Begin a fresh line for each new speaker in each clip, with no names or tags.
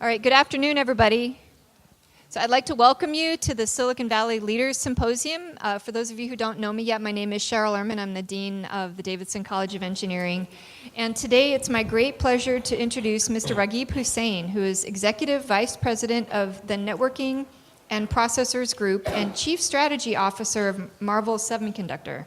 All right, good afternoon, everybody. So I'd like to welcome you to the Silicon Valley Leaders Symposium. For those of you who don't know me yet, my name is Cheryl Ehrman. I'm the Dean of the Davidson College of Engineering. And today it's my great pleasure to introduce Mr. Raghib Hussain, who is Executive Vice President of the Networking and Processors Group and Chief Strategy Officer of Marvell Semiconductor.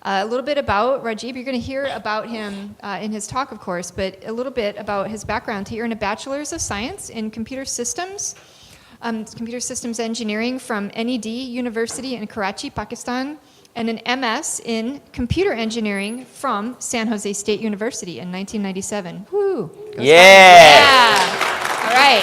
A little bit about Raghib. You're going to hear about him in his talk, of course, but a little bit about his background. He earned a Bachelor's of Science in Computer Systems Engineering from NED University in Karachi, Pakistan, and an MS in Computer Engineering from San Jose State University in 1997. Woo! Yeah! All right.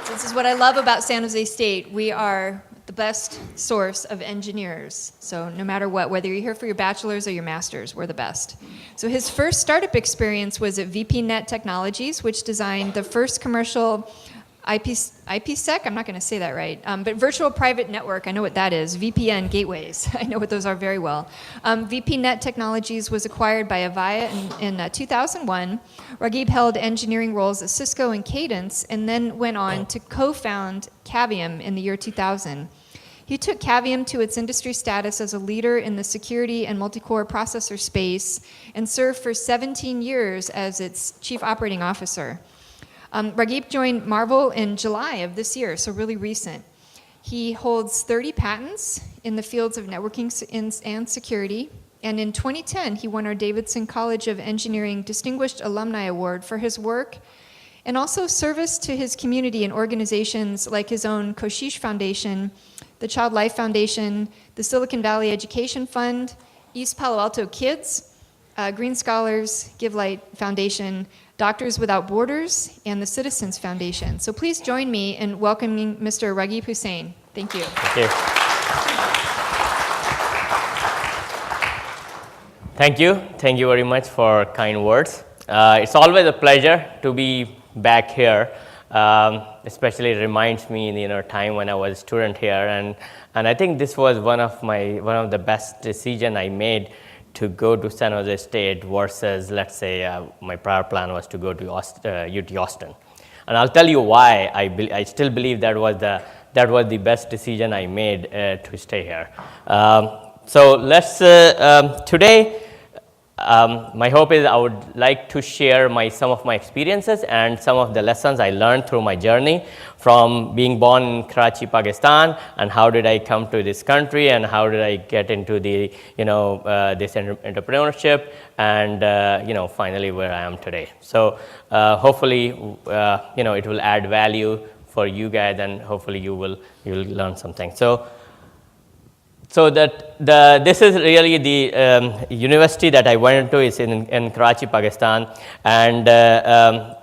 So this is what I love about San Jose State. We are the best source of engineers. So no matter what, whether you're here for your bachelor's or your master's, we're the best. So his first startup experience was at VPNet Technologies, which designed the first commercial IPsec, I'm not going to say that right, but virtual private network, I know what that is, VPN gateways, I know what those are very well. VPNet Technologies was acquired by Avaya in 2001. Raghib held engineering roles at Cisco and Cadence, and then went on to co-found Cavium in the year 2000. He took Cavium to its industry status as a leader in the security and multi-core processor space, and served for 17 years as its chief operating officer. Raghib joined Marvell in July of this year, so really recent. He holds 30 patents in the fields of networking and security, and in 2010, he won our Davidson College of Engineering Distinguished Alumni Award for his work and also service to his community and organizations like his own Koshish Foundation, the Child Life Foundation, the Silicon Valley Education Fund, East Palo Alto Kids, Green Scholars, Give Light Foundation, Doctors Without Borders, and the Citizens Foundation. So please join me in welcoming Mr. Raghib Hussain. Thank you.
Thank you. Thank you. Thank you very much for kind words. It's always a pleasure to be back here. Especially it reminds me, time when I was a student here, and I think this was one of the best decisions I made to go to San Jose State versus, let's say, my prior plan was to go to UT Austin. And I'll tell you why I still believe that was the best decision I made to stay here. So let's, today, my hope is I would like to share some of my experiences and some of the lessons I learned through my journey from being born in Karachi, Pakistan, and how did I come to this country, and how did I get into the this entrepreneurship, and finally where I am today. So hopefully it will add value for you guys, and hopefully you'll learn something. So this is really the university that I went to is in Karachi, Pakistan, and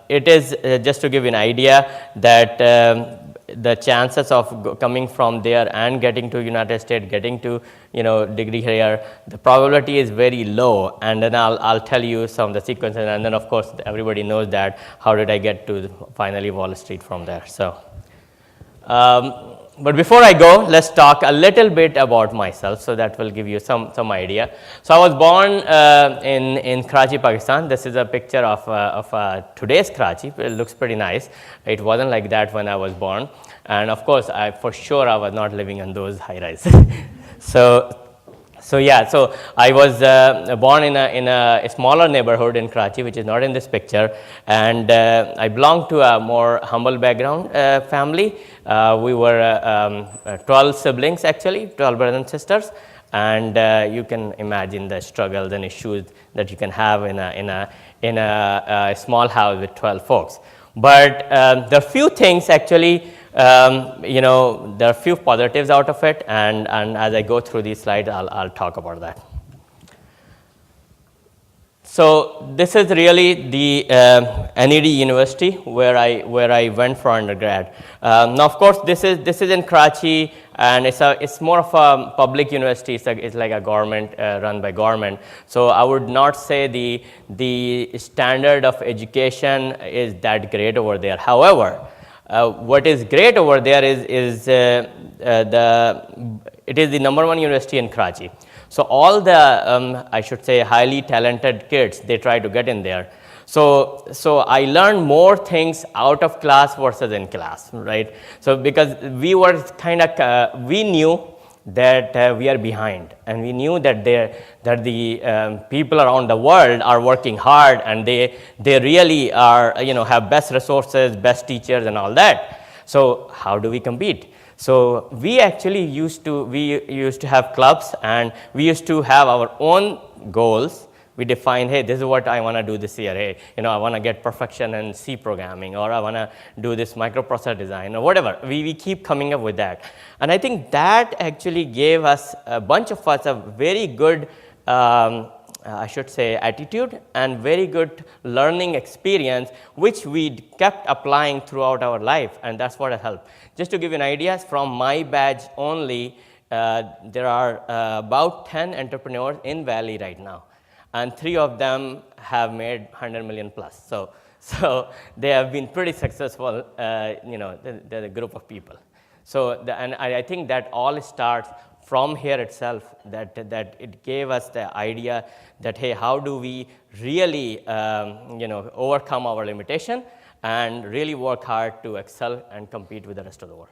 it is just to give you an idea that the chances of coming from there and getting to United States, getting to degree here, the probability is very low. And then I'll tell you some of the sequences, and then of course everybody knows that how did I get to finally Wall Street from there. So. But before I go, let's talk a little bit about myself, so that will give you some idea. So I was born in Karachi, Pakistan. This is a picture of today's Karachi. It looks pretty nice. It wasn't like that when I was born, and of course, for sure, I was not living in those high-rises. So I was born in a smaller neighborhood in Karachi, which is not in this picture, and I belong to a more humble background family. We were 12 siblings, actually, 12 brothers and sisters, and you can imagine the struggles and issues that you can have in a small house with 12 folks. But there are few things actually. There are a few positives out of it, and as I go through these slides, I'll talk about that. So this is really the NED University where I went for undergrad. Now, of course, this is in Karachi, and it's more of a public university. It's like a government run by government. So I would not say the standard of education is that great over there. However, what is great over there is it is the #1 university in Karachi. So all the I should say highly talented kids, they try to get in there. So I learned more things out of class versus in class, right? So because we were kind of, we knew that we are behind, and we knew that the people around the world are working hard, and they really are, have best resources, best teachers, and all that. So how do we compete? So we actually used to have clubs, and we used to have our own goals. We define, hey, this is what I want to do this year. Hey, I want to get perfection in C programming, or I want to do this microprocessor design, or whatever. We keep coming up with that. And I think that actually gave us, a bunch of us, a very good, I should say, attitude and very good learning experience, which we kept applying throughout our life, and that's what helped. Just to give you an idea, from my batch only, there are about 10 entrepreneurs in Valley right now. And 3 of them have made 100 million plus. So they have been pretty successful, the group of people. So, and I think that all starts from here itself, that it gave us the idea that, hey, how do we really, overcome our limitation and really work hard to excel and compete with the rest of the world.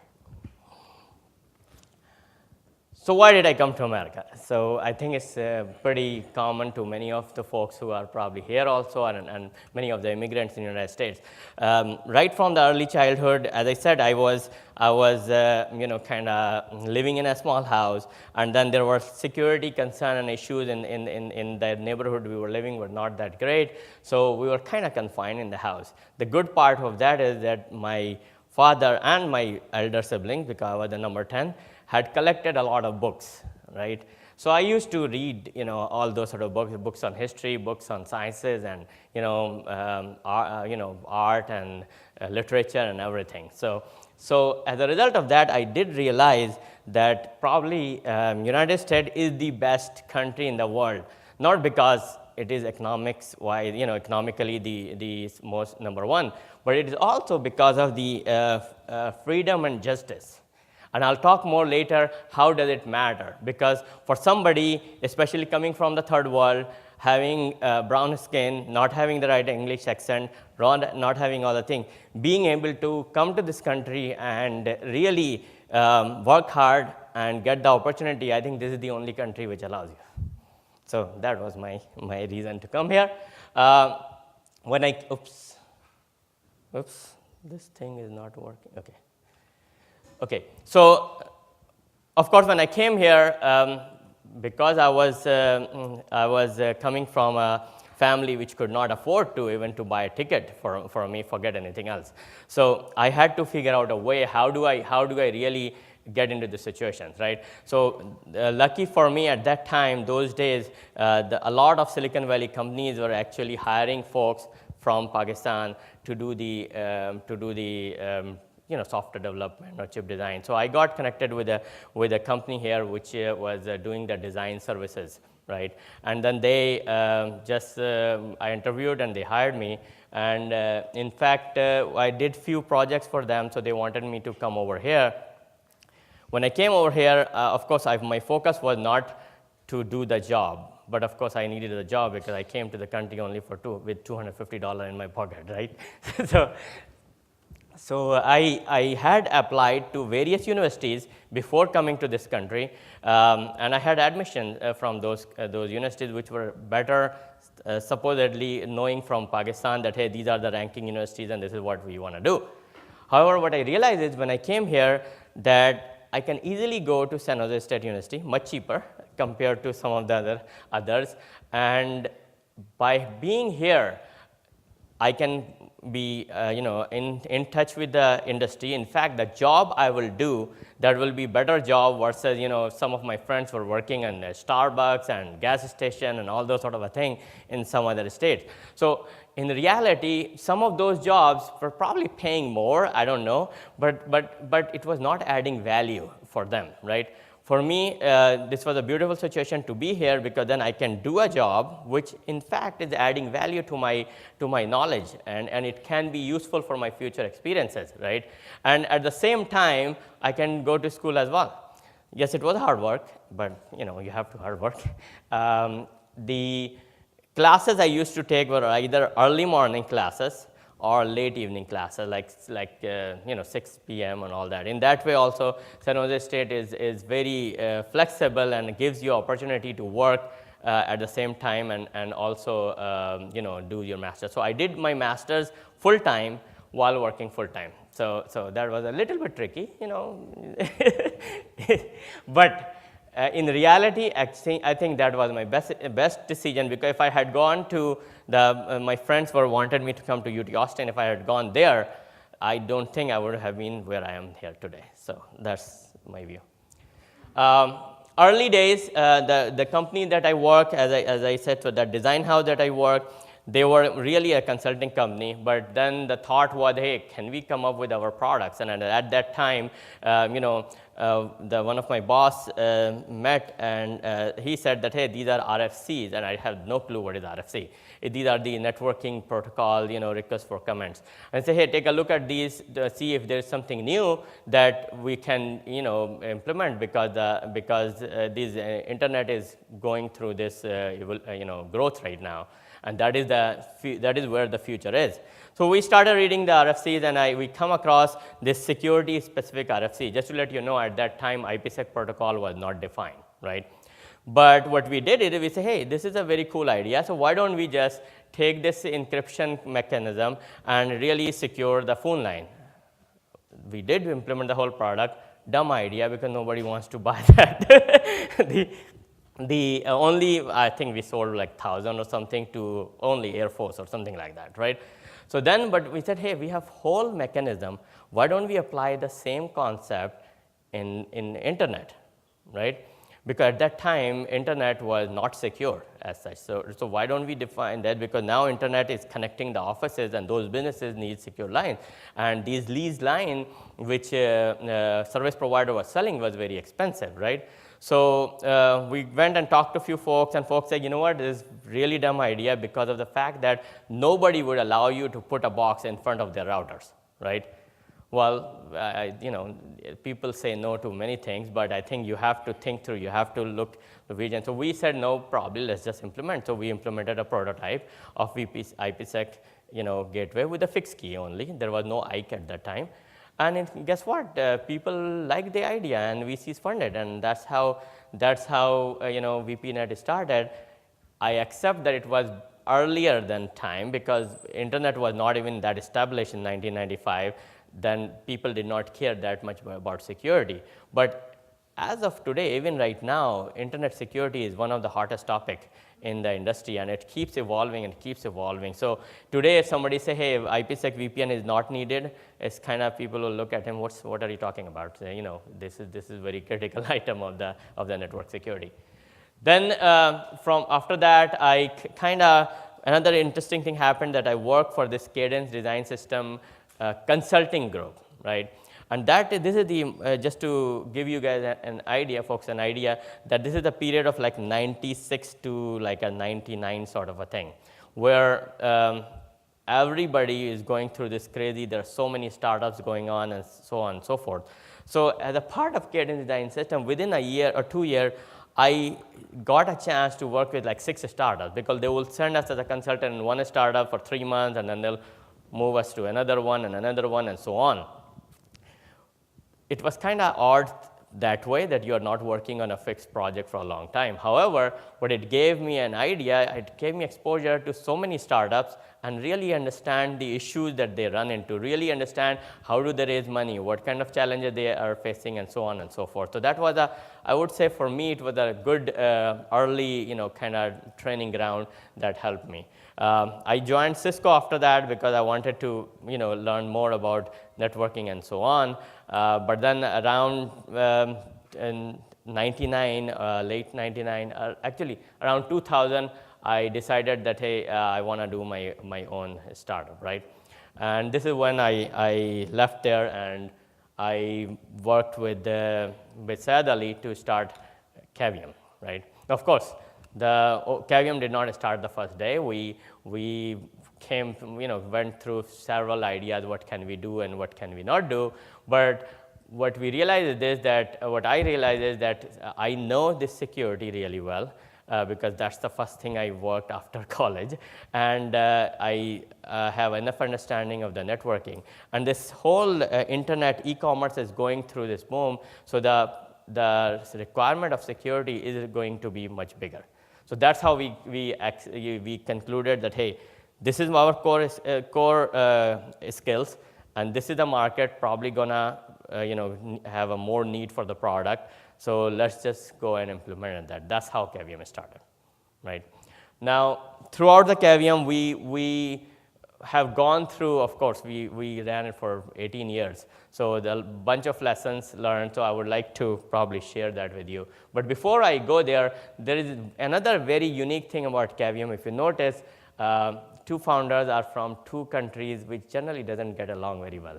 So why did I come to America? So I think it's pretty common to many of the folks who are probably here also, and many of the immigrants in the United States. Right from the early childhood, as I said, I was kind of living in a small house, and then there were security concern and issues in the neighborhood we were living were not that great, so we were kind of confined in the house. The good part of that is that my father and my elder siblings, because I was the number 10, had collected a lot of books, right? So I used to read, all those sort of books on history, books on sciences, and art and literature and everything. So as a result of that, I did realize that probably United States is the best country in the world, not because it is economically the most number one, but it is also because of the freedom and justice. And I'll talk more later, how does it matter? Because for somebody, especially coming from the third world, having brown skin, not having the right English accent, not having all the things, being able to come to this country and really work hard and get the opportunity, I think this is the only country which allows you. So that was my reason to come here. Oops, this thing is not working, Okay, so of course when I came here, because I was coming from a family which could not afford to even to buy a ticket for me, forget anything else. So I had to figure out a way, how do I really get into the situations, right? So lucky for me at that time, those days, a lot of Silicon Valley companies were actually hiring folks from Pakistan to do the software development or chip design. So I got connected with a company here which was doing the design services, right? And then they I interviewed and they hired me. And in fact, I did few projects for them, so they wanted me to come over here. When I came over here, of course, my focus was not to do the job, but of course I needed a job because I came to the country only with $250 in my pocket, right? So I had applied to various universities before coming to this country, and I had admission from those universities which were better, supposedly knowing from Pakistan that, hey, these are the ranking universities and this is what we want to do. However, what I realized is when I came here that I can easily go to San Jose State University, much cheaper compared to some of the others, and by being here, I can be in touch with the industry. In fact, the job I will do, that will be better job versus some of my friends were working in Starbucks and gas station and all those sort of a thing in some other states. So in reality, some of those jobs were probably paying more, I don't know, but it was not adding value for them, right? For me, this was a beautiful situation to be here because then I can do a job which in fact is adding value to my knowledge, and it can be useful for my future experiences, right? And at the same time, I can go to school as well. Yes, it was hard work, but you have to hard work. The classes I used to take were either early morning classes or late evening classes, like 6 p.m. and all that. In that way, also San Jose State is very flexible and gives you opportunity to work at the same time and also do your master's. So I did my master's full time while working full time. So that was a little bit tricky, but in reality, I think that was my best decision, because if I had gone to my friends wanted me to come to UT Austin, if I had gone there, I don't think I would have been where I am here today. So that's my view. Early days, the company that I work, as I said, so that design house that I work, they were really a consulting company, but then the thought was, hey, can we come up with our products? And at that time, one of my boss met, and he said that, hey, these are RFCs, and I have no clue what is RFC. These are the networking protocol, requests for comments. And say, hey, take a look at these to see if there's something new that we can, implement, because this internet is going through this, growth right now. And that is where the future is. So we started reading the RFCs, and we come across this security-specific RFC. Just to let you know, at that time, IPsec protocol was not defined, right? But what we did is we say, hey, this is a very cool idea, so why don't we just take this encryption mechanism and really secure the phone line? We did implement the whole product. Dumb idea, because nobody wants to buy that. The only, I think we sold like 1,000 or something to only Air Force or something like that, right? So then, but we said, hey, we have whole mechanism. Why don't we apply the same concept in internet, right? Because at that time, internet was not secure as such. So why don't we define that? Because now internet is connecting the offices, and those businesses need secure lines. And these leased line, which service provider was selling, was very expensive, right? So we went and talked to a few folks, and folks said, you know what, this is really dumb idea, because of the fact that nobody would allow you to put a box in front of their routers, right? Well, people say no to many things, but I think you have to think through, you have to look the vision. So we said, no problem, let's just implement. So we implemented a prototype of IPsec gateway with a fixed key only. There was no IC at that time. And guess what? People like the idea, and VCs funded, and that's how VPNet started. I accept that it was earlier than time, because internet was not even that established in 1995. Then people did not care that much about security. But as of today, even right now, internet security is one of the hottest topic in the industry, and it keeps evolving and keeps evolving. So today, if somebody say, hey, IPsec VPN is not needed, it's kind of, people will look at him, what are you talking about? Say, this is very critical item of the network security. Then from after that, another interesting thing happened, that I worked for this Cadence Design System consulting group, right? And this is just to give you guys an idea, folks, an idea that this is the period of like 96 to like a 99 sort of a thing, where everybody is going through this crazy, there are so many startups going on and so on and so forth. So as a part of Cadence Design System, within a year or 2 years, I got a chance to work with like 6 startups, because they will send us as a consultant in one startup for 3 months, and then they'll move us to another one, and so on. It was kind of odd that way, that you are not working on a fixed project for a long time. However, what it gave me an idea, it gave me exposure to so many startups, and really understand the issues that they run into, really understand how do they raise money, what kind of challenges they are facing, and so on and so forth. So that was I would say for me, it was a good early, kind of training ground that helped me. I joined Cisco after that, because I wanted to, learn more about networking and so on. But then around in 99, late 99, actually around 2000, I decided that, hey, I want to do my own startup, right? And this is when I left there, and I worked with Syed Ali to start Cavium, right? Of course, the Cavium did not start the first day. We came, went through several ideas, what can we do and what can we not do. But what I realized is that I know this security really well, because that's the first thing I worked after college. And I have enough understanding of the networking. And this whole internet e-commerce is going through this boom, so the requirement of security is going to be much bigger. So that's how we concluded that, hey, this is our core skills, and this is the market probably gonna have a more need for the product. So let's just go and implement that. That's how Cavium started, right? Now, throughout the Cavium, we have gone through, of course, we ran it for 18 years. So the bunch of lessons learned, so I would like to probably share that with you. But before I go there is another very unique thing about Cavium. If you notice, two founders are from two countries which generally doesn't get along very well.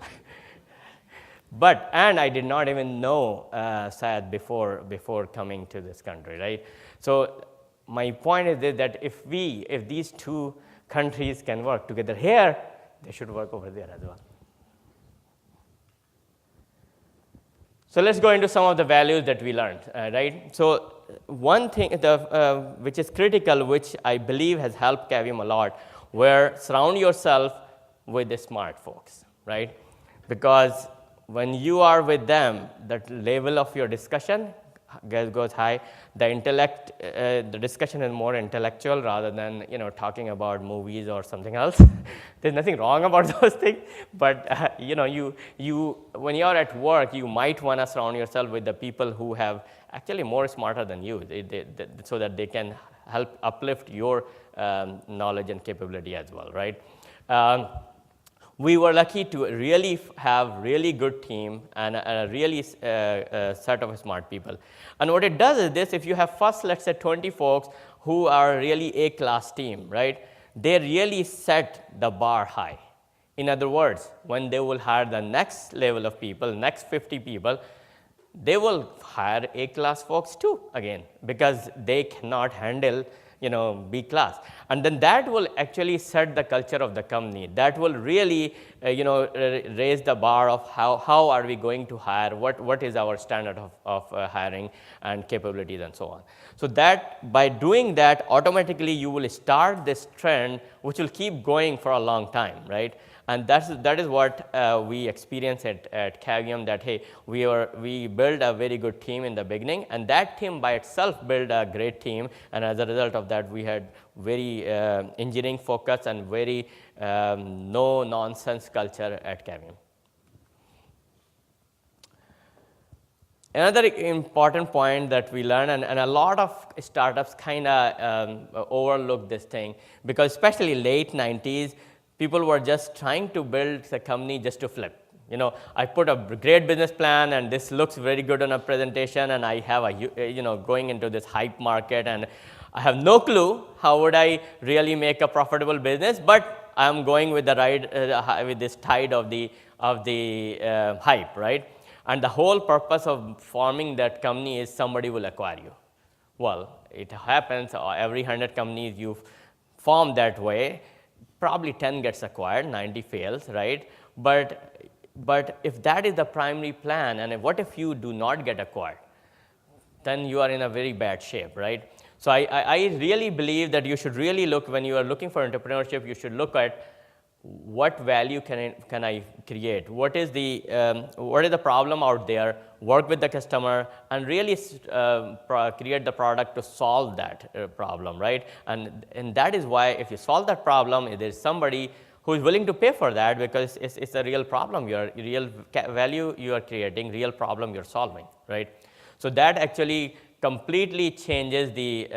And I did not even know Syed before coming to this country, right? So my point is this, that if these two countries can work together here, they should work over there as well. So let's go into some of the values that we learned, right? So one thing which is critical, which I believe has helped Cavium a lot, where surround yourself with the smart folks, right? Because when you are with them, the level of your discussion goes high. The discussion is more intellectual rather than talking about movies or something else. There's nothing wrong about those things, but you when you're at work, you might want to surround yourself with the people who have actually more smarter than you, so that they can help uplift your knowledge and capability as well, right? We were lucky to really have really good team and a really set of smart people. And what it does is this: if you have first, let's say 20 folks who are really A-class team, right? They really set the bar high. In other words, when they will hire the next level of people, next 50 people, they will hire A-class folks too, again, because they cannot handle B-class. And then that will actually set the culture of the company. That will really, raise the bar of how are we going to hire, what is our standard of hiring and capabilities and so on. So that by doing that, automatically you will start this trend, which will keep going for a long time, right? And that is what we experienced at Cavium, that, hey, we built a very good team in the beginning, and that team by itself built a great team, and as a result of that, we had very engineering focus and very no-nonsense culture at Cavium. Another important point that we learned, and a lot of startups kind of overlook this thing, because especially late 90s, people were just trying to build the company just to flip. I put a great business plan, and this looks very good on a presentation, and I have going into this hype market, and I have no clue how would I really make a profitable business, but I'm going with the ride with this tide of the hype, right? And the whole purpose of forming that company is somebody will acquire you. Well, it happens every 100 companies you form that way, probably 10 gets acquired, 90 fails, right? But if that is the primary plan, and what if you do not get acquired, then you are in a very bad shape, right? So I really believe that you should really look, when you are looking for entrepreneurship, you should look at what value can I create? What is the problem out there? Work with the customer and really create the product to solve that problem, right? And that is why if you solve that problem, there's somebody who is willing to pay for that, because it's a real problem, real value you are creating, real problem you're solving, right? So that actually completely changes the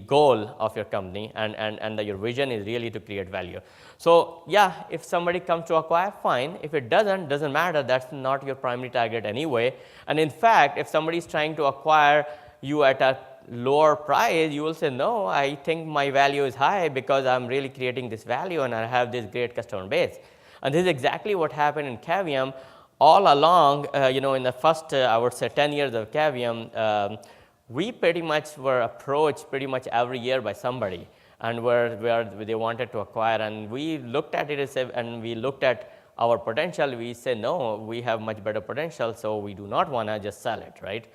goal of your company, and your vision is really to create value. So yeah, if somebody comes to acquire, fine. If it doesn't matter. That's not your primary target anyway. And in fact, if somebody is trying to acquire you at a lower price, you will say, no, I think my value is high because I'm really creating this value and I have this great customer base. And this is exactly what happened in Cavium. All along, in the first, I would say, 10 years of Cavium, we pretty much were approached pretty much every year by somebody, and where they wanted to acquire. And we looked at it and we looked at our potential. We said, no, we have much better potential, so we do not want to just sell it, right?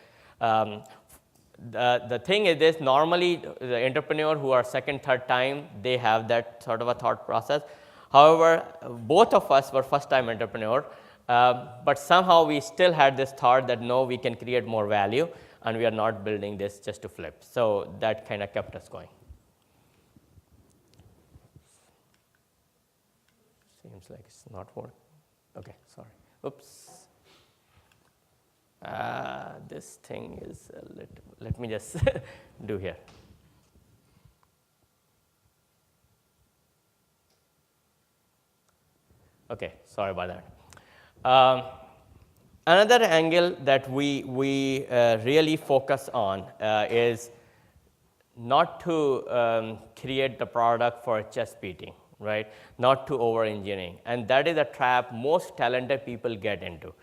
the thing is this, normally the entrepreneur who are second, third time, they have that sort of a thought process. However, both of us were first time entrepreneur, but somehow we still had this thought that no, we can create more value and we are not building this just to flip. So that kind of kept us going. Seems like it's not working. Okay, sorry. Oops. This thing is a little, let me just do here. Okay, sorry about that. Another angle that we really focus on is not to create the product for chest beating, right? Not to over engineering. And that is a trap most talented people get into.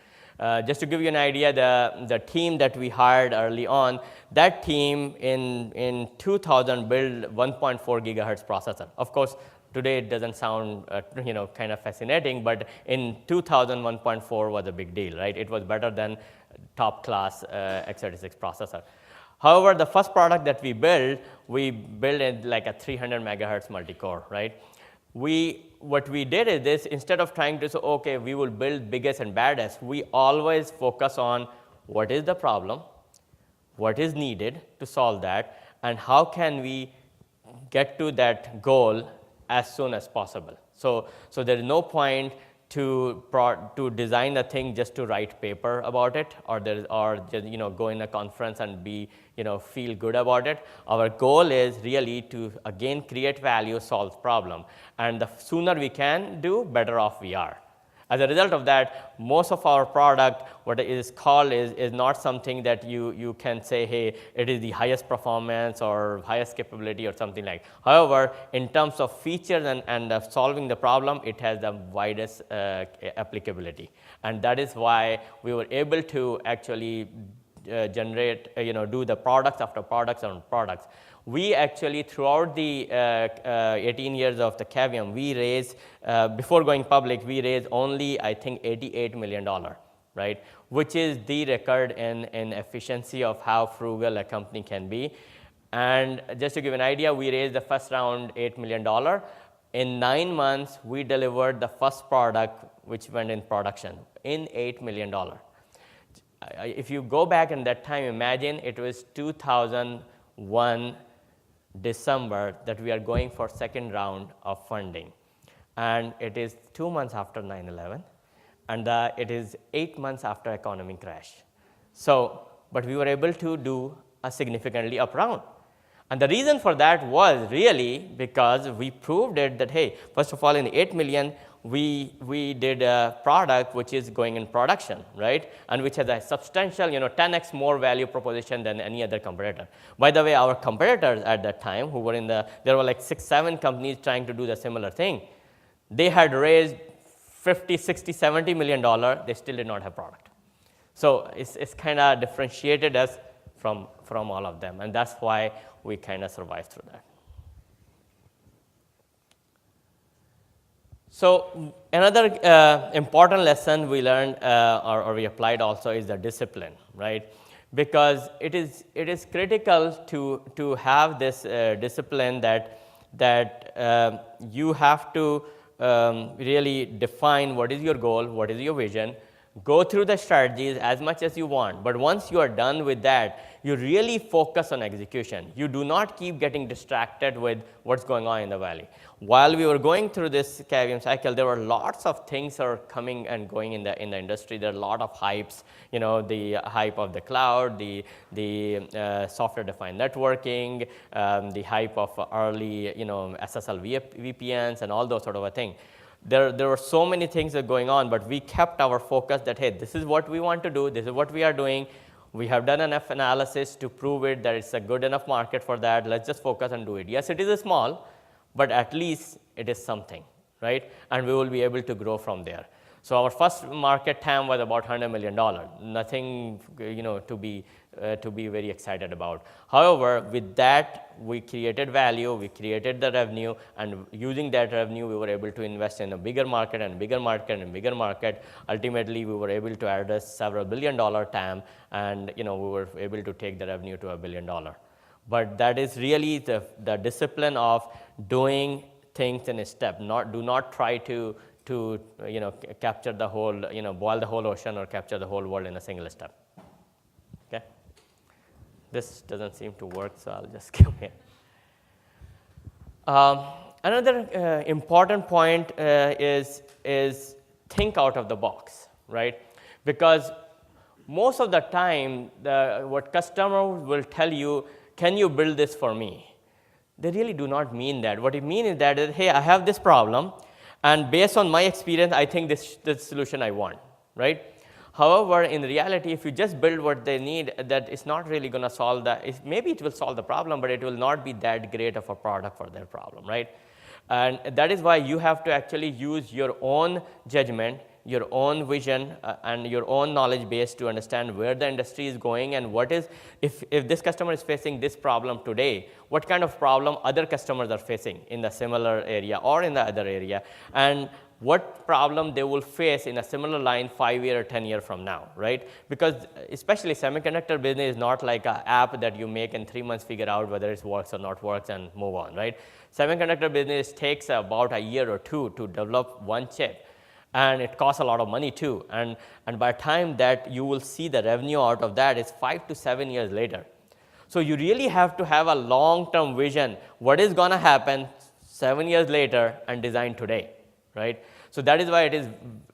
Just to give you an idea, the team that we hired early on, that team in 2000 built 1.4 gigahertz processor. Of course, today it doesn't sound kind of fascinating, but in 2000, 1.4 was a big deal, right? It was better than top class x86 processor. However, the first product that we built it like a 300 megahertz multi-core, right? What we did is this, instead of trying to say, okay, we will build biggest and baddest, we always focus on what is the problem, what is needed to solve that, and how can we get to that goal as soon as possible. So there is no point to design a thing just to write paper about it, or just go in a conference and feel good about it. Our goal is really to again create value, solve problem, and the sooner we can do, better off we are. As a result of that, most of our product, what it is called, is not something that you can say, hey, it is the highest performance or highest capability or something like. However, in terms of features and solving the problem, it has the widest applicability. And that is why we were able to actually generate, do the products after products on products. We actually, throughout the 18 years of the Cavium, we raised, before going public, we raised only, I think, $88 million, right? Which is the record in efficiency of how frugal a company can be. And just to give an idea, we raised the first round $8 million. In 9 months, we delivered the first product which went in production in $8 million. If you go back in that time, imagine it was 2001 December that we are going for second round of funding. And it is 2 months after 9/11, and it is 8 months after economy crash. So, but we were able to do a significantly up round. And the reason for that was really because we proved it that, hey, first of all, in 8 million, we did a product which is going in production, right? And which has a substantial, 10x more value proposition than any other competitor. By the way, our competitors at that time, who were there were like 6, 7 companies trying to do the similar thing. They had raised 50, 60, 70 million dollars. They still did not have product. So it's kind of differentiated us from all of them, and that's why we kind of survived through that. So another important lesson we learned or we applied also is the discipline, right? Because it is critical to have this discipline that you have to really define what is your goal, what is your vision, go through the strategies as much as you want. But once you are done with that, you really focus on execution. You do not keep getting distracted with what's going on in the valley. While we were going through this Cavium cycle, there were lots of things that are coming and going in the industry. There are a lot of hypes, the hype of the cloud, the software-defined networking, the hype of early, SSL VPNs, and all those sort of a thing. There were so many things that are going on, but we kept our focus that, hey, this is what we want to do, this is what we are doing. We have done enough analysis to prove it that it's a good enough market for that. Let's just focus and do it. Yes, it is small, but at least it is something, right? And we will be able to grow from there. So our first market TAM was about $100 million, nothing to be very excited about. However, with that, we created value, we created the revenue, and using that revenue, we were able to invest in a bigger market and bigger market and bigger market. Ultimately, we were able to address several $billion TAM, and we were able to take the revenue to $1 billion. But that is really the discipline of doing things in a step. Do not try to capture the whole, boil the whole ocean or capture the whole world in a single step. Okay? This doesn't seem to work, so I'll just come here. Another important point is think out of the box, right? Because most of the time, what customers will tell you, can you build this for me? They really do not mean that. What it means is that, hey, I have this problem, and based on my experience, I think this solution I want, right? However, in reality, if you just build what they need, that is not really going to solve that. Maybe it will solve the problem, but it will not be that great of a product for their problem, right? And that is why you have to actually use your own judgment, your own vision, and your own knowledge base to understand where the industry is going and what is, if this customer is facing this problem today, what kind of problem other customers are facing in the similar area or in the other area, and what problem they will face in a similar line 5 years or 10 years from now, right? Because especially semiconductor business is not like an app that you make in 3 months, figure out whether it works or not works and move on, right? Semiconductor business takes about a year or two to develop one chip. And it costs a lot of money too. And by the time that you will see the revenue out of that is 5 to 7 years later. So you really have to have a long-term vision. What is going to happen 7 years later and design today, right? So that is why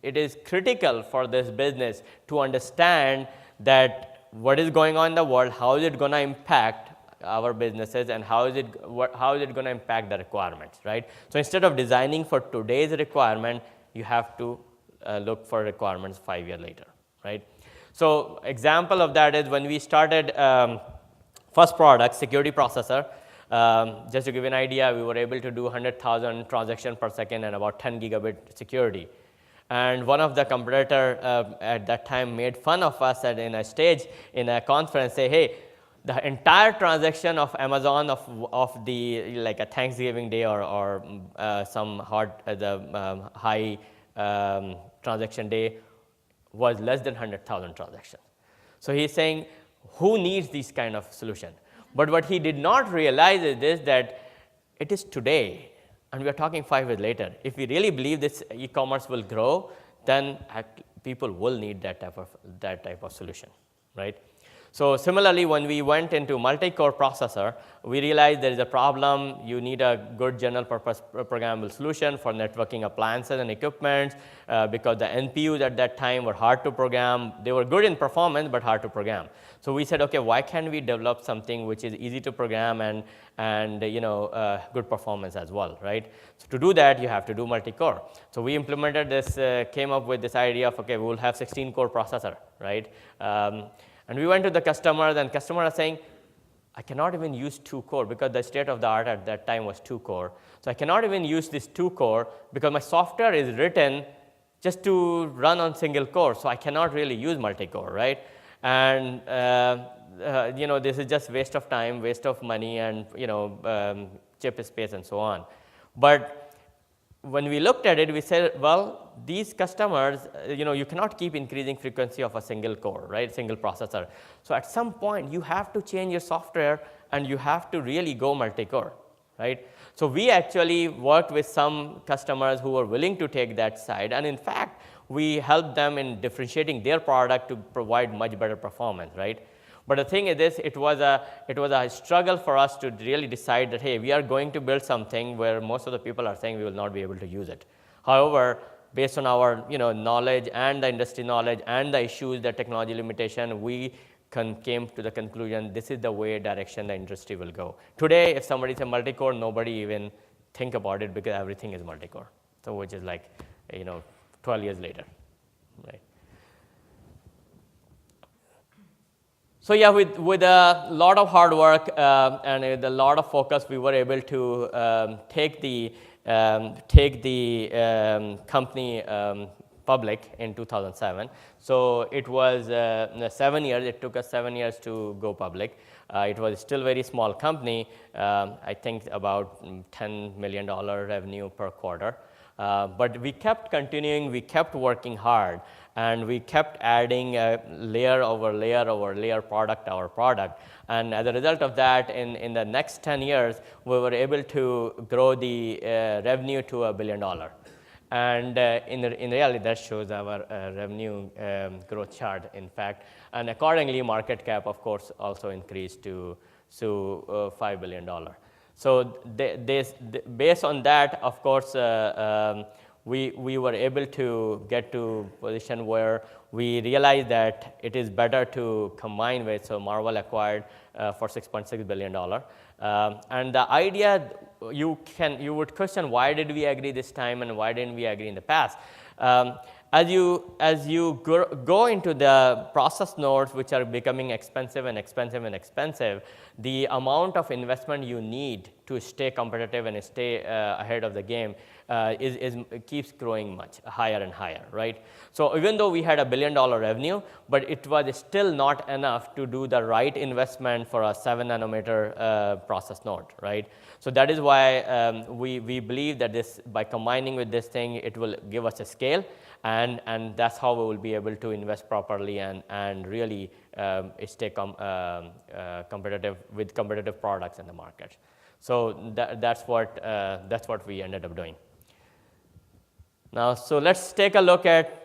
it is critical for this business to understand that what is going on in the world, how is it going to impact our businesses, and how is it going to impact the requirements, right? So instead of designing for today's requirement, you have to look for requirements 5 years later, right? So example of that is when we started first product, security processor. Just to give you an idea, we were able to do 100,000 transactions per second and about 10 gigabit security. And one of the competitor at that time made fun of us in a stage in a conference, say, hey, the entire transaction of Amazon of the like a Thanksgiving Day or some high transaction day was less than 100,000 transactions. So he's saying, who needs this kind of solution? But what he did not realize is this, that it is today, and we are talking 5 years later. If we really believe this e-commerce will grow, then people will need that type of solution, right? So similarly, when we went into multi-core processor, we realized there is a problem. You need a good general purpose programmable solution for networking appliances and equipment because the NPUs at that time were hard to program. They were good in performance, but hard to program. So we said, okay, why can't we develop something which is easy to program and good performance as well, right? So to do that, you have to do multi-core. So we implemented this, came up with this idea of, okay, we will have 16-core processor, right? And we went to the customers, and customers are saying, I cannot even use 2-core because the state of the art at that time was 2-core. So I cannot even use this 2-core because my software is written just to run on single core. So I cannot really use multi-core, right? And this is just waste of time, waste of money, and chip space and so on. But when we looked at it, we said, well, these customers, you cannot keep increasing frequency of a single core, right, single processor. So at some point, you have to change your software, and you have to really go multi-core, right? So we actually worked with some customers who were willing to take that side, and in fact, we helped them in differentiating their product to provide much better performance, right? But the thing is this, it was a struggle for us to really decide that, hey, we are going to build something where most of the people are saying we will not be able to use it. However, based on our knowledge and the industry knowledge and the issues, the technology limitation, we came to the conclusion this is the direction the industry will go. Today, if somebody says multi-core, nobody even think about it because everything is multi-core. So which is like 12 years later, right? So yeah, with a lot of hard work and with a lot of focus, we were able to take the company public in 2007. So it was 7 years. It took us 7 years to go public. It was still very small company. I think about $10 million revenue per quarter. But we kept continuing. We kept working hard, and we kept adding layer over layer over layer, product over product. And as a result of that, in the next 10 years, we were able to grow the revenue to $1 billion. And in reality, that shows our revenue growth chart, in fact. And accordingly, market cap, of course, also increased to $5 billion. So based on that, of course, we were able to get to a position where we realized that it is better to combine with. So Marvell acquired for $6.6 billion. And the idea, you would question, why did we agree this time and why didn't we agree in the past? As you go into the process nodes, which are becoming expensive and expensive and expensive, the amount of investment you need to stay competitive and stay ahead of the game keeps growing much higher and higher, right? So even though we had $1 billion revenue, but it was still not enough to do the right investment for a 7 nanometer process node, right? So that is why we believe that this, by combining with this thing, it will give us a scale, and that's how we will be able to invest properly and really stay competitive with competitive products in the market. So that's what we ended up doing. Now, so let's take a look at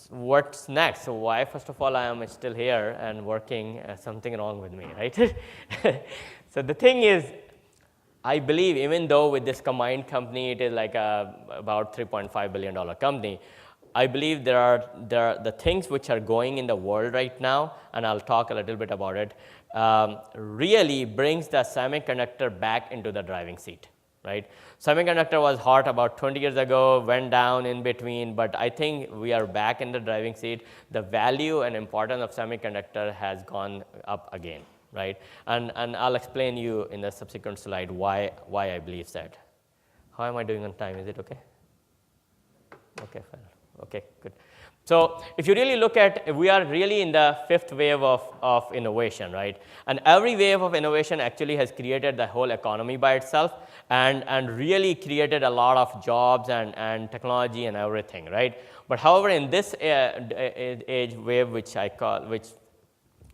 what's next. So why, first of all, I am still here and working, something wrong with me, right? So the thing is, I believe even though with this combined company, it is like about $3.5 billion company, I believe there are the things which are going in the world right now, and I'll talk a little bit about it, really brings the semiconductor back into the driving seat, right? Semiconductor was hot about 20 years ago, went down in between, but I think we are back in the driving seat. The value and importance of semiconductor has gone up again, right? And I'll explain you in the subsequent slide why I believe that. How am I doing on time? Is it okay? Okay, fine. Okay, good. So if you really look at, we are really in the fifth wave of innovation, right? And every wave of innovation actually has created the whole economy by itself and really created a lot of jobs and technology and everything, right? But however, in this age wave, which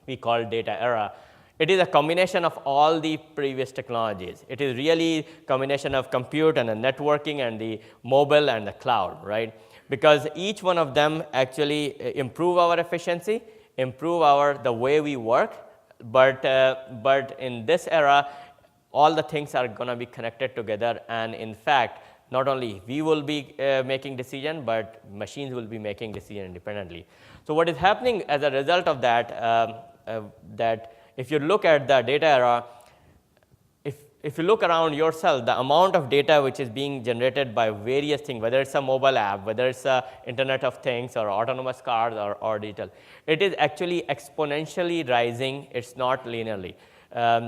we call data era, it is a combination of all the previous technologies. It is really a combination of compute and the networking and the mobile and the cloud, right? Because each one of them actually improve our efficiency, improve the way we work, but in this era, all the things are going to be connected together, and in fact, not only we will be making decision, but machines will be making decision independently. So what is happening as a result of that, that if you look at the data era, if you look around yourself, the amount of data which is being generated by various things, whether it's a mobile app, whether it's a Internet of Things or autonomous cars or digital, it is actually exponentially rising. It's not linearly.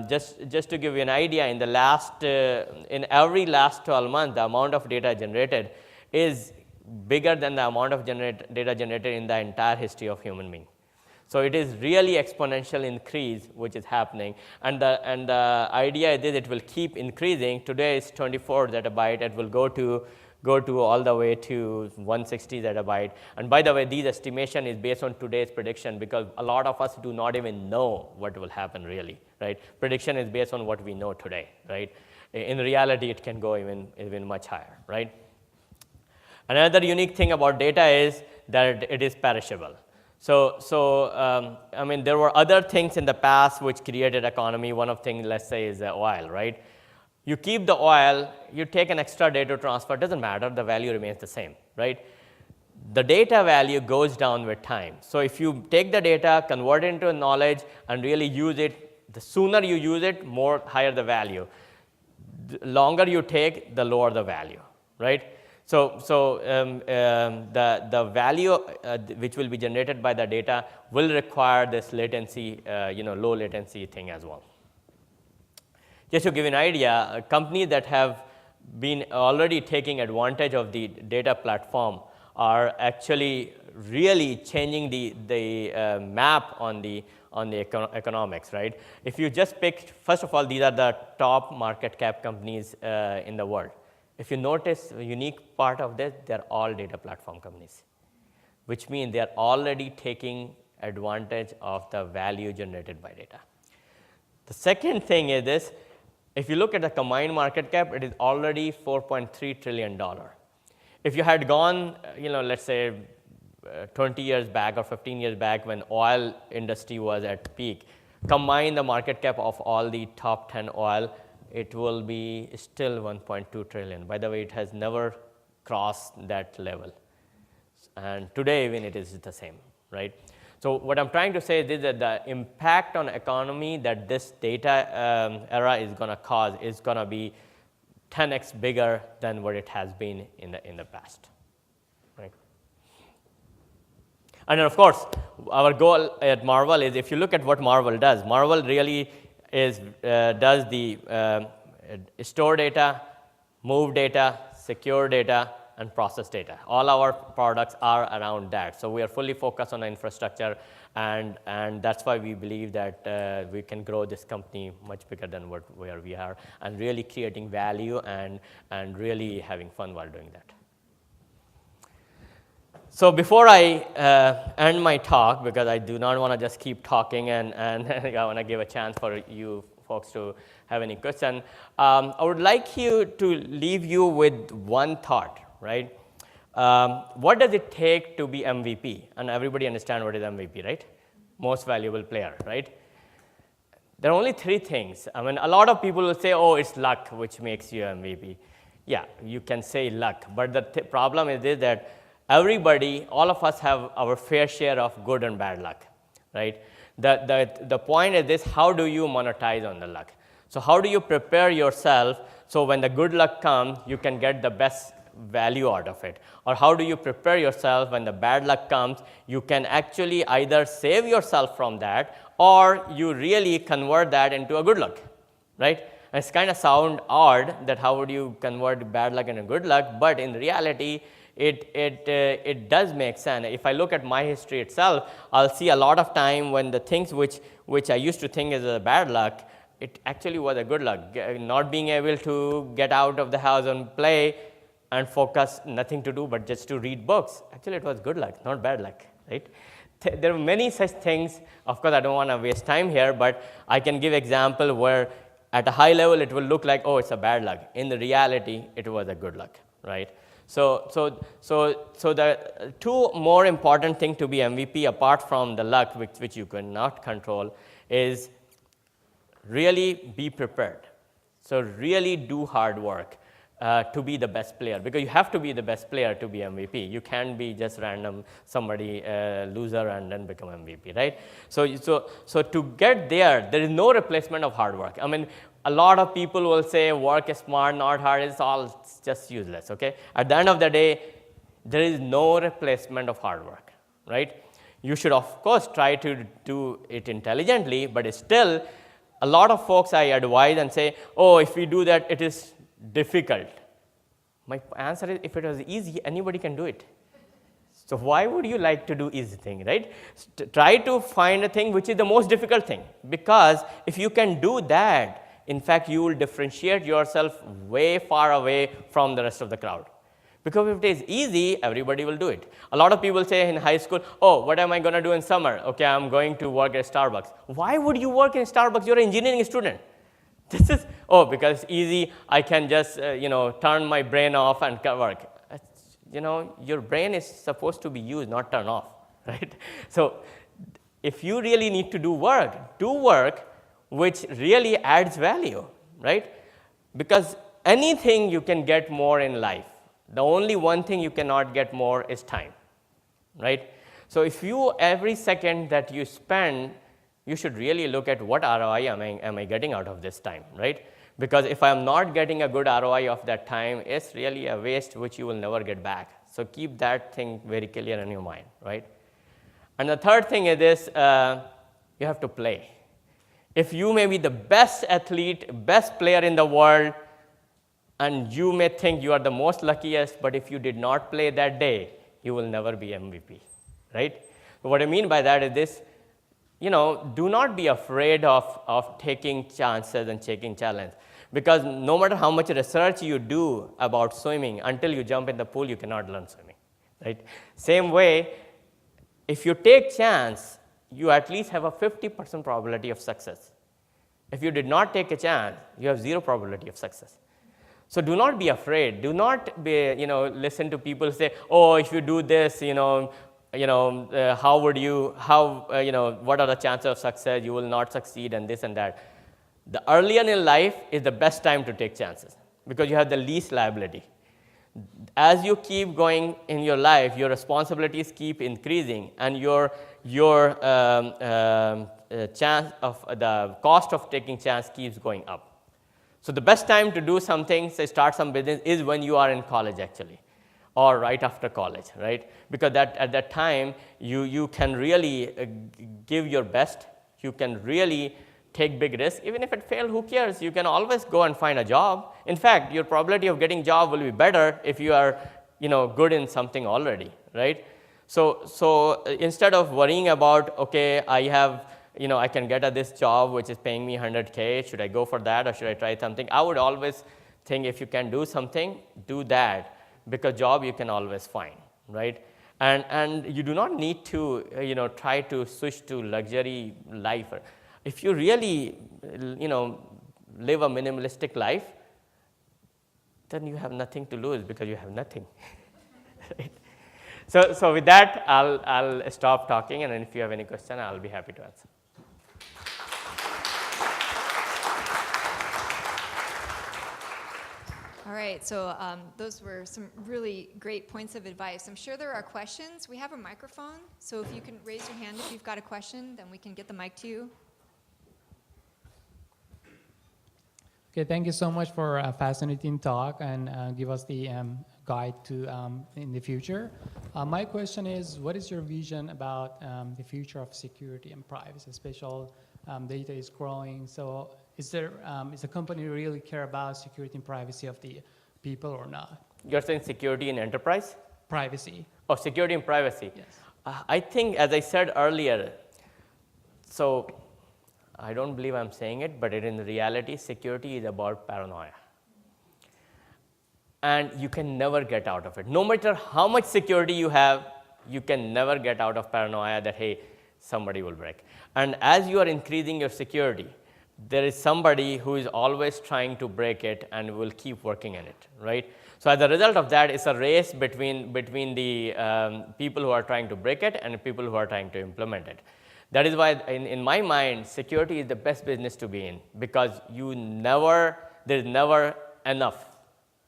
Just to give you an idea, in every last 12 months, the amount of data generated is bigger than the amount of data generated in the entire history of human being. So it is really exponential increase which is happening, and the idea is it will keep increasing. Today is 24 zettabyte. It will go to all the way to 160 zettabyte. And by the way, these estimation is based on today's prediction, because a lot of us do not even know what will happen really, right? Prediction is based on what we know today, right? In reality, it can go even much higher, right? Another unique thing about data is that it is perishable. So I mean, there were other things in the past which created economy. One of things, let's say, is oil, right? You keep the oil, you take an extra day to transfer, doesn't matter, the value remains the same, right? The data value goes down with time. So if you take the data, convert it into knowledge, and really use it, the sooner you use it, higher the value. The longer you take, the lower the value, right? So the value which will be generated by the data will require this latency, low latency thing as well. Just to give you an idea, companies that have been already taking advantage of the data platform are actually really changing the map on the economics, right? If you just picked, first of all, these are the top market cap companies in the world. If you notice a unique part of this, they're all data platform companies, which means they're already taking advantage of the value generated by data. The second thing is this: if you look at the combined market cap, it is already $4.3 trillion. If you had gone, let's say 20 years back or 15 years back when oil industry was at peak, combine the market cap of all the top 10 oil, it will be still 1.2 trillion. By the way, it has never crossed that level. And today, even it is the same, right? So what I'm trying to say is that the impact on economy that this data era is going to cause is going to be 10x bigger than what it has been in the past, right? And then of course, our goal at Marvell is, if you look at what Marvell does, Marvell really is does the store data, move data, secure data, and process data. All our products are around that. So we are fully focused on the infrastructure, and that's why we believe that we can grow this company much bigger than where we are, and really creating value and really having fun while doing that. So before I end my talk, because I do not want to just keep talking and I want to give a chance for you folks to have any question, I would like you to leave you with one thought, right? What does it take to be MVP? And everybody understand what is MVP, right? Most valuable player, right? There are only three things. I mean, a lot of people will say, oh, it's luck which makes you MVP. Yeah, you can say luck, but the problem is this, that everybody, all of us have our fair share of good and bad luck, right? The point is this: how do you monetize on the luck? So how do you prepare yourself so when the good luck comes, you can get the best value out of it? Or how do you prepare yourself when the bad luck comes, you can actually either save yourself from that, or you really convert that into a good luck, right? And it's kind of sound odd that how would you convert bad luck into good luck, but in reality, it does make sense. If I look at my history itself, I'll see a lot of time when the things which I used to think is a bad luck, it actually was a good luck. Not being able to get out of the house and play and focus, nothing to do but just to read books. Actually, it was good luck, not bad luck, right? There are many such things. Of course, I don't want to waste time here, but I can give example where at a high level it will look like, oh, it's a bad luck. In the reality, it was a good luck, right? So the two more important things to be MVP, apart from the luck, which you cannot control, is really be prepared. So really do hard work to be the best player, because you have to be the best player to be MVP. You can't be just random somebody loser and then become MVP, right? So to get there is no replacement of hard work. I mean, a lot of people will say work is smart, not hard. It's all just useless, okay? At the end of the day, there is no replacement of hard work, right? You should, of course, try to do it intelligently, but still, a lot of folks I advise and say, oh, if we do that, it is difficult. My answer is, if it was easy, anybody can do it. So why would you like to do easy thing, right? Try to find a thing which is the most difficult thing, because if you can do that, in fact, you will differentiate yourself way far away from the rest of the crowd. Because if it is easy, everybody will do it. A lot of people say in high school, oh, what am I going to do in summer? Okay, I'm going to work at Starbucks. Why would you work in Starbucks? You're an engineering student. This is, oh, because it's easy, I can just, turn my brain off and work. Your brain is supposed to be used, not turned off, right? So if you really need to do work which really adds value, right? Because anything you can get more in life. The only one thing you cannot get more is time, right? So if you, every second that you spend, you should really look at what ROI am I getting out of this time, right? Because if I'm not getting a good ROI of that time, it's really a waste which you will never get back. So keep that thing very clear in your mind, right? And the third thing is this, you have to play. If you may be the best athlete, best player in the world, and you may think you are the most luckiest, but if you did not play that day, you will never be MVP, right? What I mean by that is this, do not be afraid of taking chances and taking challenge. Because no matter how much research you do about swimming, until you jump in the pool, you cannot learn swimming, right? Same way, if you take chance, you at least have a 50% probability of success. If you did not take a chance, you have 0 probability of success. So do not be afraid. Do not be, listen to people say, oh, if you do this, what are the chances of success? You will not succeed, and this and that. The earlier in life is the best time to take chances because you have the least liability. As you keep going in your life, your responsibilities keep increasing, and your chance of the cost of taking chance keeps going up. So the best time to do something, say start some business, is when you are in college actually, or right after college, right? Because at that time, you can really give your best. You can really take big risks. Even if it fails, who cares? You can always go and find a job. In fact, your probability of getting job will be better if you are good in something already, right? So instead of worrying about, okay, I can get this job which is paying me 100K, should I go for that or should I try something? I would always think if you can do something, do that, because job you can always find, right? And you do not need to try to switch to luxury life. If you really live a minimalistic life, then you have nothing to lose because you have nothing. Right? So with that, I'll stop talking, and if you have any question, I'll be happy to answer.
All right, so those were some really great points of advice. I'm sure there are questions. We have a microphone, so if you can raise your hand if you've got a question, then we can get the mic to you.
Okay, thank you so much for a fascinating talk and give us the guide to in the future. My question is, what is your vision about the future of security and privacy? Especially data is growing, so is the company really care about security and privacy of the people or not?
You're saying security in enterprise?
Privacy.
Oh, security and privacy.
Yes.
I think, as I said earlier, so I don't believe I'm saying it, but in reality, security is about paranoia. And you can never get out of it. No matter how much security you have, you can never get out of paranoia that, hey, somebody will break. And as you are increasing your security, there is somebody who is always trying to break it and will keep working in it, right? So as a result of that, it's a race between the people who are trying to break it and people who are trying to implement it. That is why, in my mind, security is the best business to be in, because there's never enough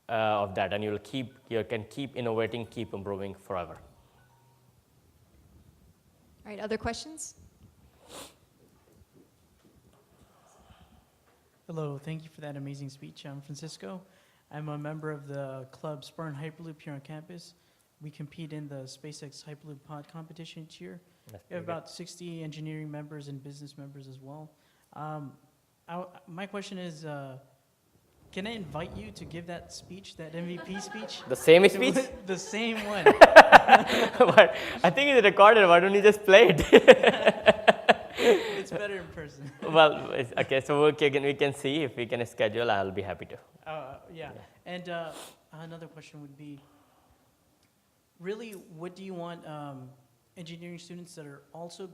of that, and you can keep innovating, keep improving forever.
All right, other questions?
Hello, thank you for that amazing speech. I'm Francisco. I'm a member of the club Spartan Hyperloop here on campus. We compete in the SpaceX Hyperloop Pod competition each year. We have about 60 engineering members and business members as well. My question is, can I invite you to give that speech, that MVP speech?
The same speech?
The same one.
But I think it's recorded. Why don't you just play it?
It's better in person.
Well, okay, so we can see if we can schedule. I'll be happy to.
Yeah. And another question would be, really, what do you want engineering students that are also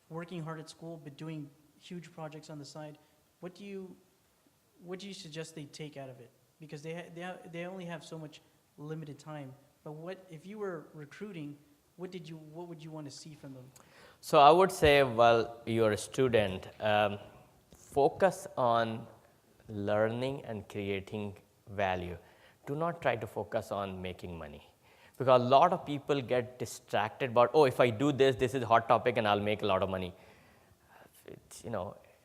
working hard at school but doing huge projects on the side, what do you suggest they take out of it? Because they only have so much limited time. But what if you were recruiting, what would you want to see from them?
So I would say, while you're a student, focus on learning and creating value. Do not try to focus on making money. Because a lot of people get distracted about, oh, if I do this is a hot topic and I'll make a lot of money.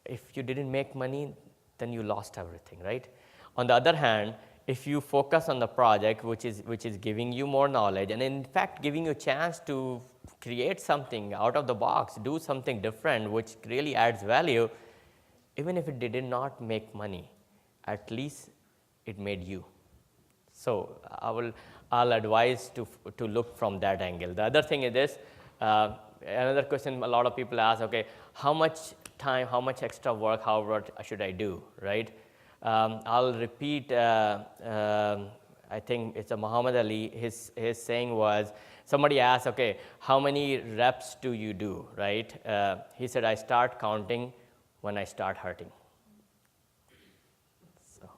If you didn't make money, then you lost everything, right? On the other hand, if you focus on the project, which is giving you more knowledge, and in fact giving you a chance to create something out of the box, do something different, which really adds value, even if it did not make money, at least it made you. So I'll advise to look from that angle. The other thing is this, another question a lot of people ask, okay, how much time, how much extra work, what should I do, right? I'll repeat, I think it's a Muhammad Ali, his saying was, somebody asked, okay, how many reps do you do, right? He said, I start counting when I start hurting. So.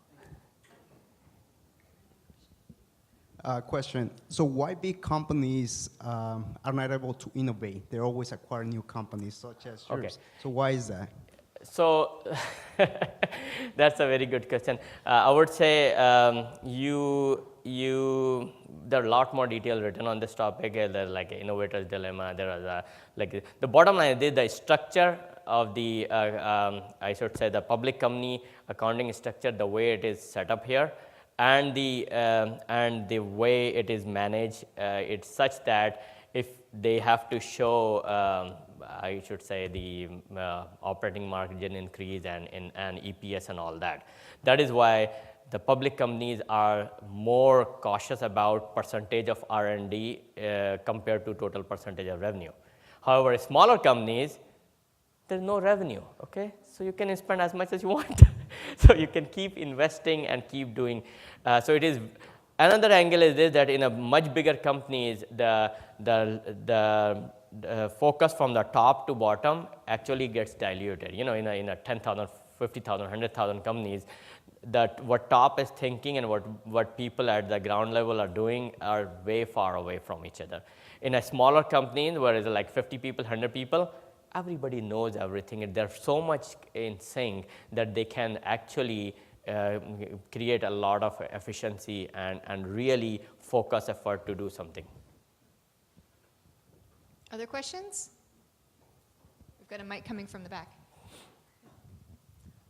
Question. So why big companies are not able to innovate? They always acquire new companies such as yours.
Okay.
So why is that?
So that's a very good question. I would say there are a lot more detail written on this topic. There's like innovator's dilemma. There are like the bottom line is the structure of the I should say the public company accounting structure, the way it is set up here, and the way it is managed. It's such that if they have to show I should say the operating margin increase and EPS and all that. That is why the public companies are more cautious about percentage of R&D compared to total percentage of revenue. However, smaller companies, there's no revenue, okay? So you can spend as much as you want. So you can keep investing and keep doing. So it is, another angle is this, that in a much bigger companies, the focus from the top to bottom actually gets diluted. You know, in a 10,000, 50,000, 100,000 companies, that what top is thinking and what people at the ground level are doing are way far away from each other. In a smaller company where it's like 50 people, 100 people, everybody knows everything, and they're so much in sync that they can actually create a lot of efficiency and really focus effort to do something.
Other questions? We've got a mic coming from the back.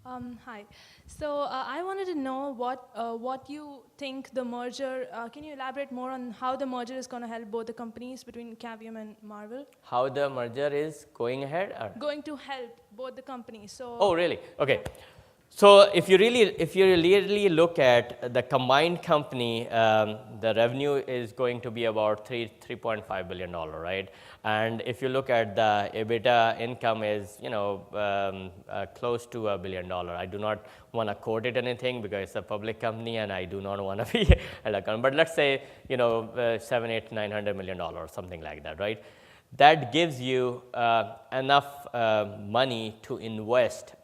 Hi. So I wanted to know what you think the merger, can you elaborate more on how the merger is going to help both the companies between Cavium and Marvell?
How the merger is going ahead? Or?
Going to help both the companies. So.
Oh, really? Okay. So if you really look at the combined company, the revenue is going to be about $3.5 billion, right? And if you look at the EBITDA income is, close to $1 billion. I do not want to quote it anything because it's a public company and I do not want to be held accountable. But let's say, $700, $900 million, something like that, right? That gives you enough money to invest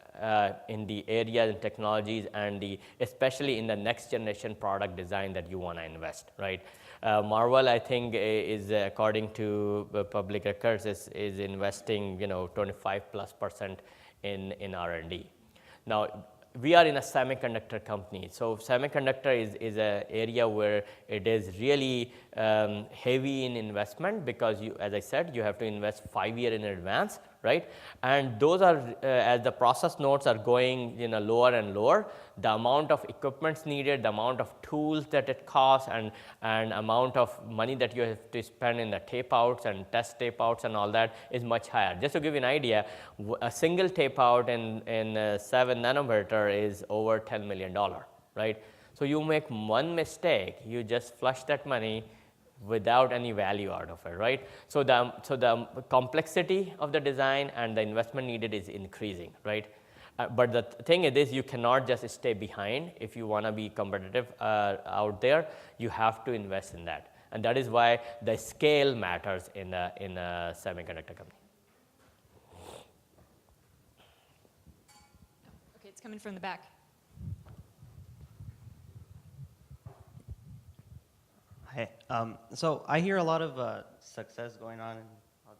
in the areas and technologies and especially in the next generation product design that you want to invest, right? Marvell, I think, is according to public records, is investing, 25+% in R&D. Now, we are in a semiconductor company, so semiconductor is an area where it is really heavy in investment because as I said, you have to invest 5 years in advance, right? And those are, as the process nodes are going lower and lower, the amount of equipments needed, the amount of tools that it costs, and amount of money that you have to spend in the tape outs and test tape outs and all that is much higher. Just to give you an idea, a single tape out in 7 nanometer is over $10 million, right? So you make one mistake, you just flush that money without any value out of it, right? So the complexity of the design and the investment needed is increasing, right? But the thing is, you cannot just stay behind. If you want to be competitive out there, you have to invest in that. And that is why the scale matters in a semiconductor company.
Okay, it's coming from the back.
Hey, so I hear a lot of success going on in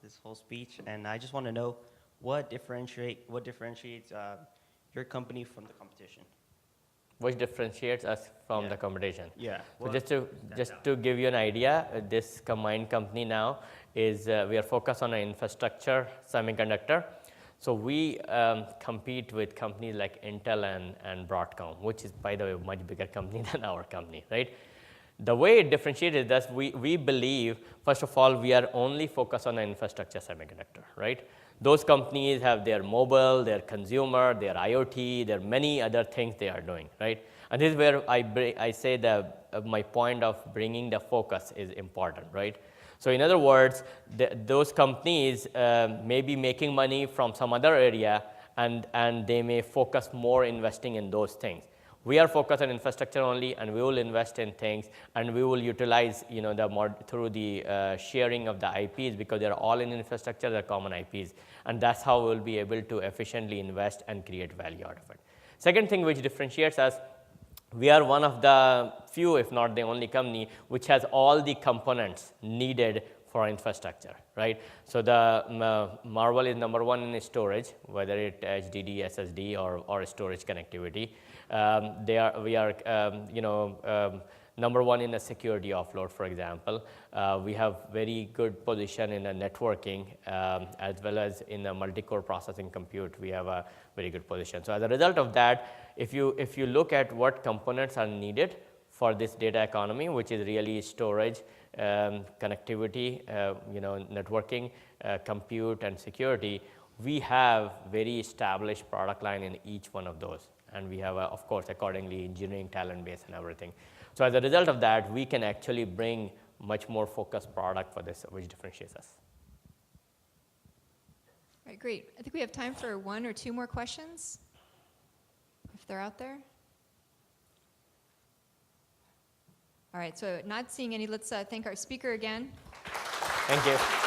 this whole speech, and I just want to know what differentiates your company from the competition.
Which differentiates us from the competition.
Yeah.
So just to give you an idea, this combined company now is we are focused on an infrastructure semiconductor. So we compete with companies like Intel and Broadcom, which is, by the way, a much bigger company than our company, right? The way it differentiates is that we believe, first of all, we are only focused on an infrastructure semiconductor, right? Those companies have their mobile, their consumer, their IoT, there are many other things they are doing, right? And this is where I say that my point of bringing the focus is important, right? So in other words, those companies may be making money from some other area, and they may focus more investing in those things. We are focused on infrastructure only, and we will invest in things, and we will utilize, you know, through the sharing of the IPs, because they're all in infrastructure, they're common IPs, and that's how we'll be able to efficiently invest and create value out of it. Second thing which differentiates us, we are one of the few, if not the only company, which has all the components needed for infrastructure, right? So the Marvell is number one in storage, whether it HDD, SSD, or storage connectivity. We are number one in the security offload, for example. We have very good position in the networking, as well as in the multi-core processing compute. We have a very good position. So as a result of that, if you look at what components are needed for this data economy, which is really storage, connectivity, networking, compute, and security, we have very established product line in each one of those. And we have, of course, accordingly, engineering talent base and everything. So as a result of that, we can actually bring much more focused product for this, which differentiates us.
All right, great. I think we have time for one or two more questions, if they're out there. All right, so not seeing any, let's thank our speaker again.
Thank you.